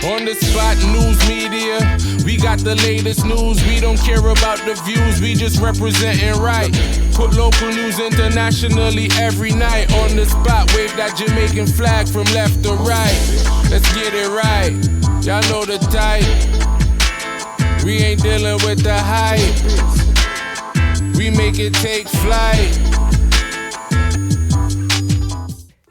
On the spot news media, we got the latest news. We don't care about the views, we just representing right. Put local news internationally every night. On the spot, wave that Jamaican flag from left to right. Let's get it right, y'all know the type. We ain't dealing with the hype, we make it take flight.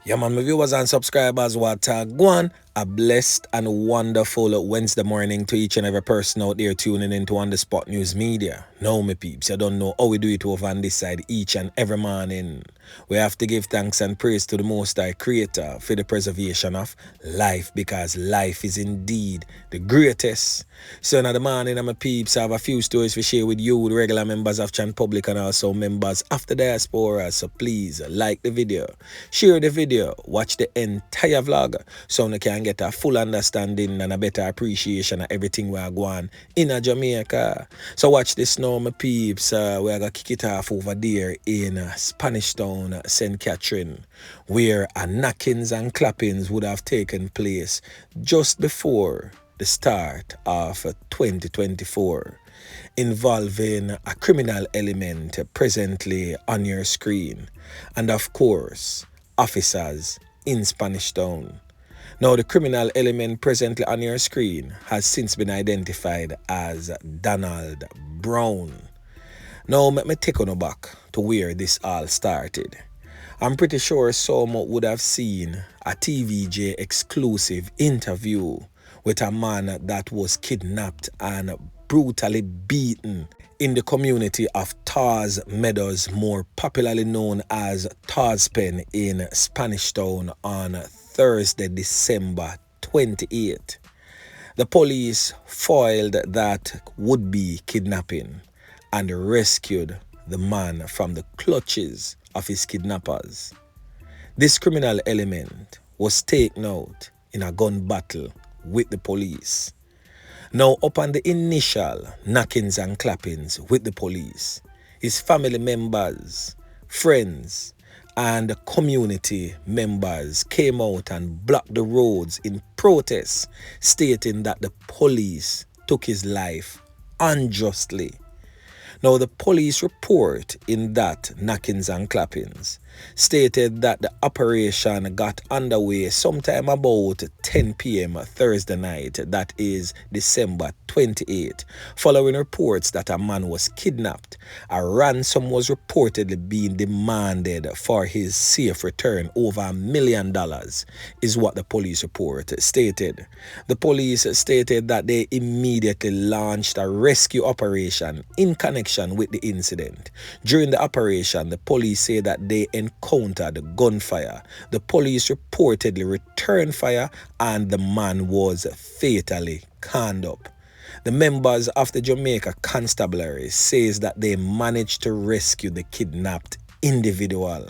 Yeah, man, my viewers and subscribers, what go on. A blessed and wonderful Wednesday morning to each and every person out there tuning into On The Spot News Media. Now, my peeps, you don't know how we do it over on this side each and every morning. We have to give thanks and praise to the Most High Creator for the preservation of life, because life is indeed the greatest. So in the morning, my peeps, I have a few stories to share with you, the regular members of Chan Public and also members of the diaspora. So please like the video, share the video, watch the entire vlog so you can get a full understanding and a better appreciation of everything we are going in Jamaica. So watch this now, my peeps. We are going to kick it off over there in Spanish Town, St. Catherine, where a knockings and clappings would have taken place just before the start of 2024, involving a criminal element presently on your screen, and of course, officers in Spanish Town. Now, the criminal element presently on your screen has since been identified as Donald Brown. Now, let me take on back to where this all started. I'm pretty sure some would have seen a TVJ exclusive interview with a man that was kidnapped and brutally beaten in the community of Tars Meadows, more popularly known as Tarspen in Spanish Town, on Thursday, December 28th. The police foiled that would-be kidnapping and rescued the man from the clutches of his kidnappers. This criminal element was taken out in a gun battle with the police. Now, upon the initial knockings and clappings with the police, his family members, friends, and community members came out and blocked the roads in protest, stating that the police took his life unjustly. Now, the police report in that knockings and clappings stated that the operation got underway sometime about 10 p.m. Thursday night, that is December 28th, following reports that a man was kidnapped. A ransom was reportedly being demanded for his safe return. Over $1 million is what the police report stated. The police stated that they immediately launched a rescue operation in connection with the incident. During the operation, the police say that they encountered gunfire. The police reportedly returned fire and the man was fatally conned up. The members of the Jamaica Constabulary says that they managed to rescue the kidnapped individual.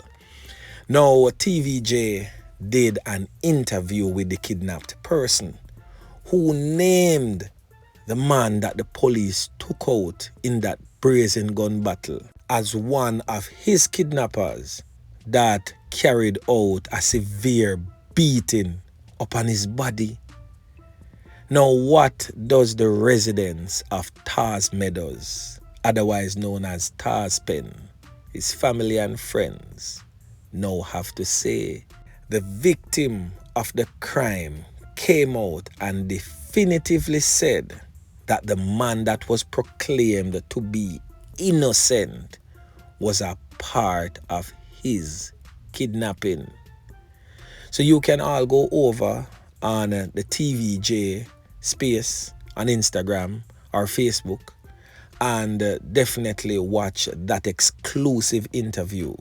Now, TVJ did an interview with the kidnapped person, who named the man that the police took out in that brazen gun battle as one of his kidnappers that carried out a severe beating upon his body. Now, what does the residents of Tars Meadows, otherwise known as Tarspen, his family and friends, now have to say? The victim of the crime came out and definitively said that the man that was proclaimed to be innocent was a part of his kidnapping. So you can all go over on the TVJ space on Instagram or Facebook and definitely watch that exclusive interview.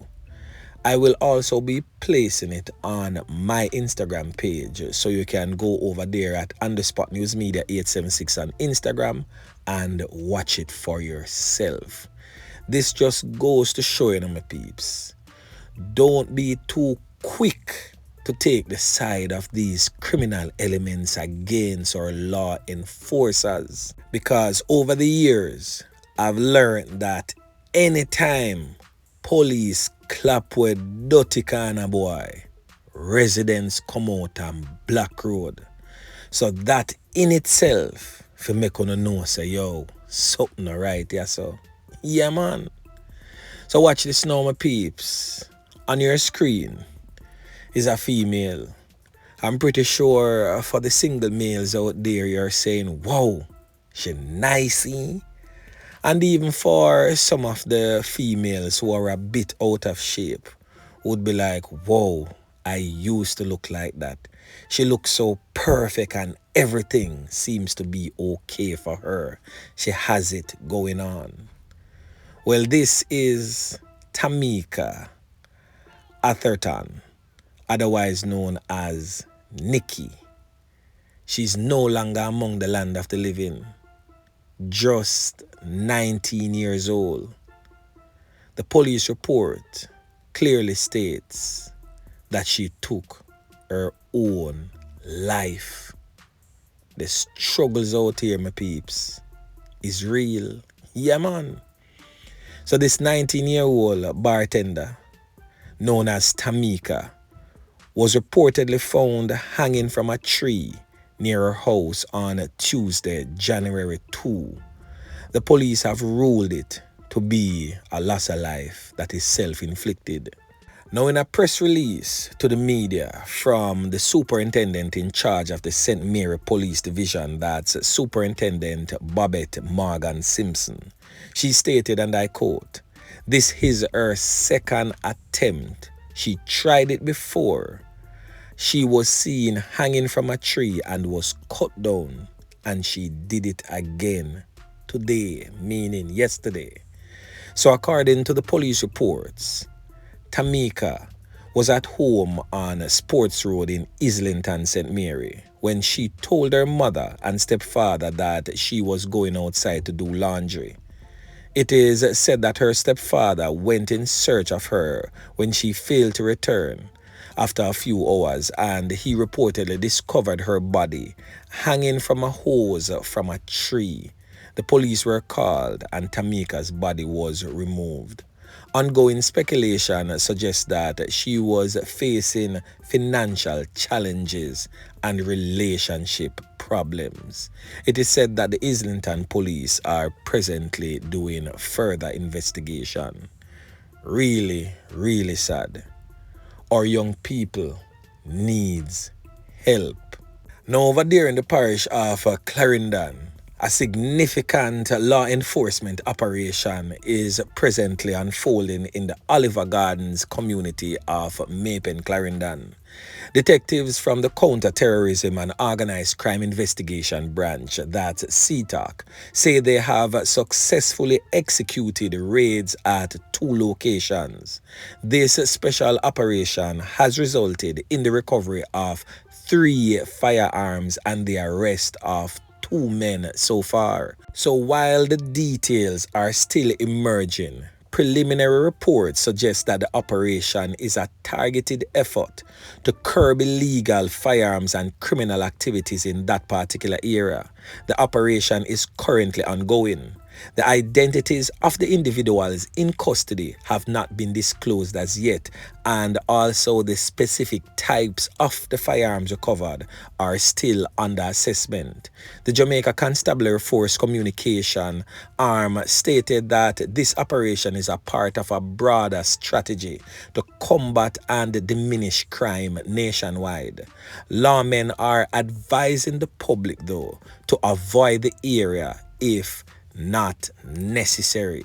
I will also be placing it on my Instagram page, so you can go over there at _Spot News Media 876 on Instagram and watch it for yourself. This just goes to show you, my peeps, don't be too quick to take the side of these criminal elements against our law enforcers, because over the years I've learned that anytime police ClapWeh dirty corner boy, residents come out and block road. So that in itself for make you know say yo, something alright, yeah so. Yeah man. So watch this now, my peeps. On your screen is a female. I'm pretty sure for the single males out there, you're saying, wow, she nice, eh? And even for some of the females who are a bit out of shape, would be like, whoa, I used to look like that. She looks so perfect and everything seems to be okay for her. She has it going on. Well, this is Tameka Tek, otherwise known as Nikki. She's no longer among the land of the living. Just 19 years old. The police report clearly states that she took her own life. The struggles out here, my peeps, is real. Yeah, man. So this 19-year-old bartender, known as Tameka, was reportedly found hanging from a tree near her house on Tuesday, January 2. The police have ruled it to be a loss of life that is self-inflicted. Now, in a press release to the media from the superintendent in charge of the St. Mary Police Division, that's Superintendent Babette Morgan Simpson, she stated, and I quote, "This is her second attempt. She tried it before. She was seen hanging from a tree and was cut down, and she did it again today," meaning yesterday. So according to the police reports, Tameka was at home on Sports Road in Islington, St. Mary, when she told her mother and stepfather that she was going outside to do laundry. It is said that her stepfather went in search of her when she failed to return after a few hours, and he reportedly discovered her body hanging from a hose from a tree. The police were called and Tameka's body was removed. Ongoing speculation suggests that she was facing financial challenges and relationship problems. It is said that the Islington police are presently doing further investigation. Really, really sad. Our young people needs help. Now over there in the parish of Clarendon, a significant law enforcement operation is presently unfolding in the Oliver Gardens community of Mapen, Clarendon. Detectives from the Counter-Terrorism and Organized Crime Investigation Branch, that's CTOC, say they have successfully executed raids at 2 locations. This special operation has resulted in the recovery of 3 firearms and the arrest of 2 men so far. So while the details are still emerging, preliminary reports suggest that the operation is a targeted effort to curb illegal firearms and criminal activities in that particular area. The operation is currently ongoing. The identities of the individuals in custody have not been disclosed as yet, and also the specific types of the firearms recovered are still under assessment. The Jamaica Constabulary Force Communication Arm stated that this operation is a part of a broader strategy to combat and diminish crime nationwide. Lawmen are advising the public, though, to avoid the area if not necessary,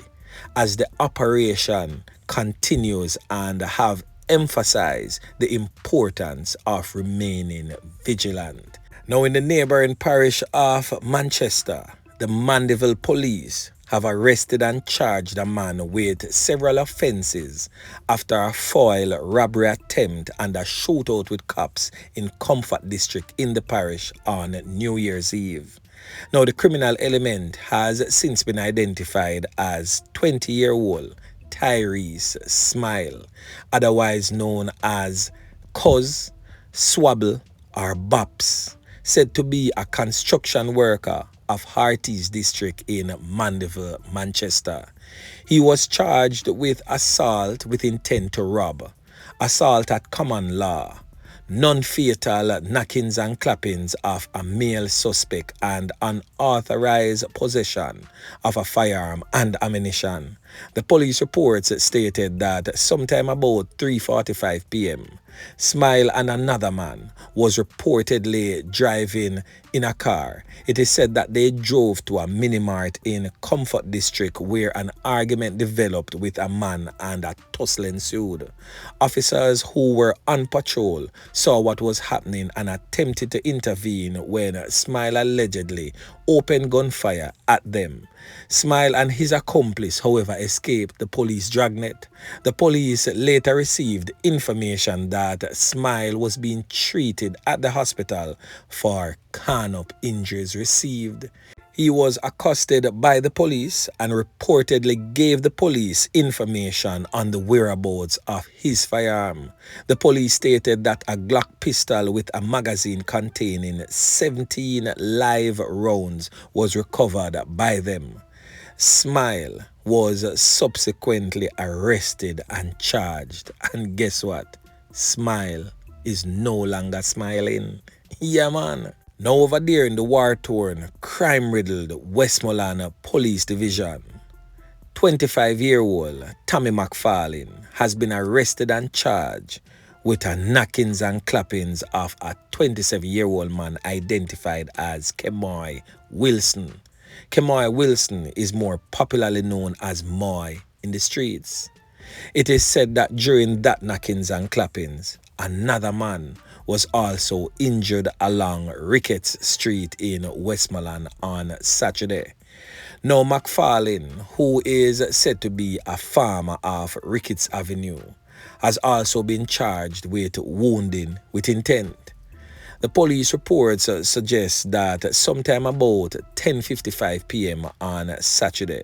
as the operation continues, and have emphasized the importance of remaining vigilant. Now, in the neighboring parish of Manchester, the Mandeville police have arrested and charged a man with several offenses after a foil robbery attempt and a shootout with cops in Comfort District in the parish on New Year's Eve. Now, the criminal element has since been identified as 20-year-old Tyrese Smile, otherwise known as Cuz, Swabble, or Bops, said to be a construction worker of Hearties District in Mandeville, Manchester. He was charged with assault with intent to rob, assault at common law, non-fatal knockings and clappings of a male suspect and unauthorized possession of a firearm and ammunition. The police reports stated that sometime about 3:45 p.m., Smile and another man was reportedly driving in a car. It is said that they drove to a mini-mart in Comfort District where an argument developed with a man and a tussle ensued. Officers who were on patrol saw what was happening and attempted to intervene when Smile allegedly opened gunfire at them. Smile and his accomplice, however, escaped the police dragnet. The police later received information that Smile was being treated at the hospital for carnop injuries received. He was accosted by the police and reportedly gave the police information on the whereabouts of his firearm. The police stated that a Glock pistol with a magazine containing 17 live rounds was recovered by them. Smile was subsequently arrested and charged. And guess what? Smile is no longer smiling. Yeah, man. Now over there in the war-torn, crime-riddled Westmoreland Police Division, 25-year-old Tameka Tek has been arrested and charged with a knockings and clappings of a 27-year-old man identified as Kemoy Wilson. Kemoy Wilson is more popularly known as Moy in the streets. It is said that during that knockings and clappings, another man was also injured along Ricketts Street in Westmoreland on Saturday. Now McFarlane, who is said to be a farmer of Ricketts Avenue, has also been charged with wounding with intent. The police reports suggest that sometime about 10:55 p.m. on Saturday,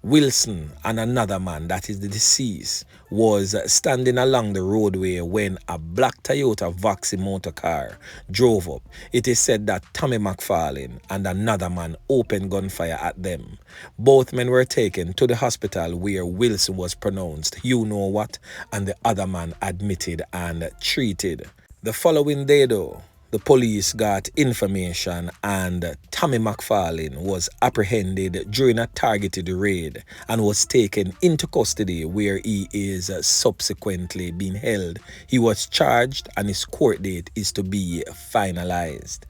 Wilson and another man, that is the deceased, was standing along the roadway when a black Toyota Voxy motor car drove up. It is said that Tommy McFarlane and another man opened gunfire at them. Both men were taken to the hospital where Wilson was pronounced "you know what" and the other man admitted and treated. The following day though, the police got information and Tommy McFarlane was apprehended during a targeted raid and was taken into custody where he is subsequently being held. He was charged and his court date is to be finalized.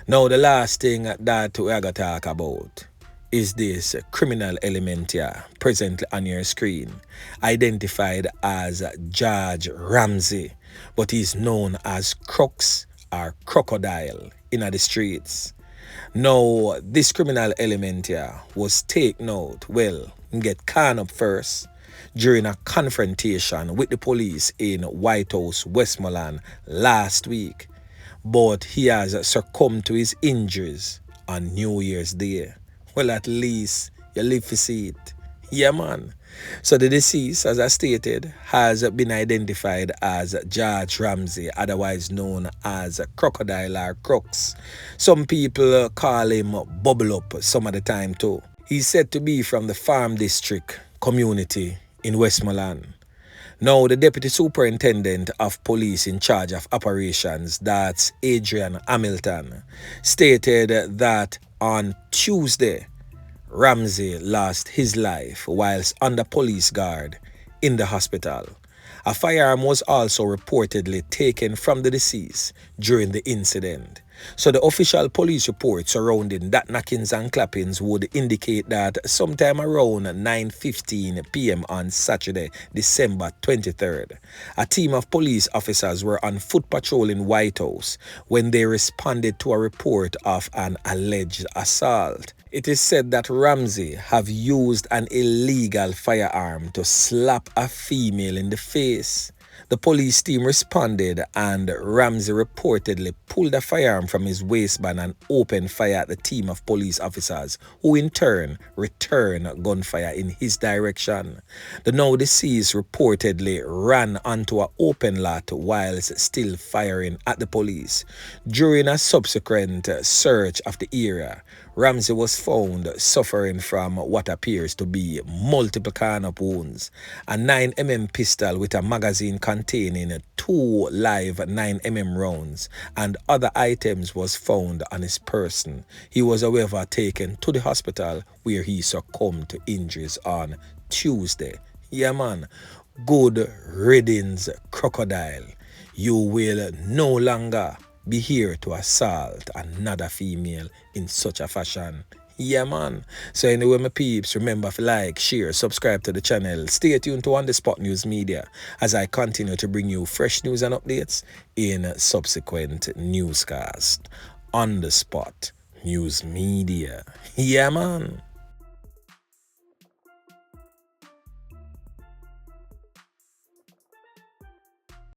Now the last thing that we are going to talk about is this criminal element here presently on your screen, identified as Judge Ramsey, but he's known as Crux or Crocodile in the streets. Now, this criminal element here was taken out, get caught up first during a confrontation with the police in White House, Westmoreland last week, but he has succumbed to his injuries on New Year's Day. Well, at least you live to see it. Yeah, man. So the deceased, as I stated, has been identified as Judge Ramsey, otherwise known as Crocodile or Crux. Some people call him Bubble Up some of the time too. He's said to be from the Farm District community in Westmoreland. Now, the Deputy Superintendent of Police in charge of operations, that's Adrian Hamilton, stated that on Tuesday, Ramsey lost his life whilst under police guard in the hospital. A firearm was also reportedly taken from the deceased during the incident. So the official police report surrounding that knockings and clappings would indicate that sometime around 9:15 p.m. on Saturday, December 23rd, a team of police officers were on foot patrol in White House when they responded to a report of an alleged assault. It is said that Ramsey have used an illegal firearm to slap a female in the face. The police team responded and Ramsey reportedly pulled a firearm from his waistband and opened fire at the team of police officers, who in turn returned gunfire in his direction. The now deceased reportedly ran onto an open lot whilst still firing at the police. During a subsequent search of the area, Ramsey was found suffering from what appears to be multiple carnop wounds, a 9mm pistol with a magazine containing 2 live 9mm rounds and other items was found on his person. He was however taken to the hospital where he succumbed to injuries on Tuesday. Yeah man, good riddance crocodile. You will no longer be here to assault another female in such a fashion. Yeah, man. So anyway, my peeps, remember to like, share, subscribe to the channel. Stay tuned to On The Spot News Media as I continue to bring you fresh news and updates in subsequent newscasts. On The Spot News Media. Yeah, man.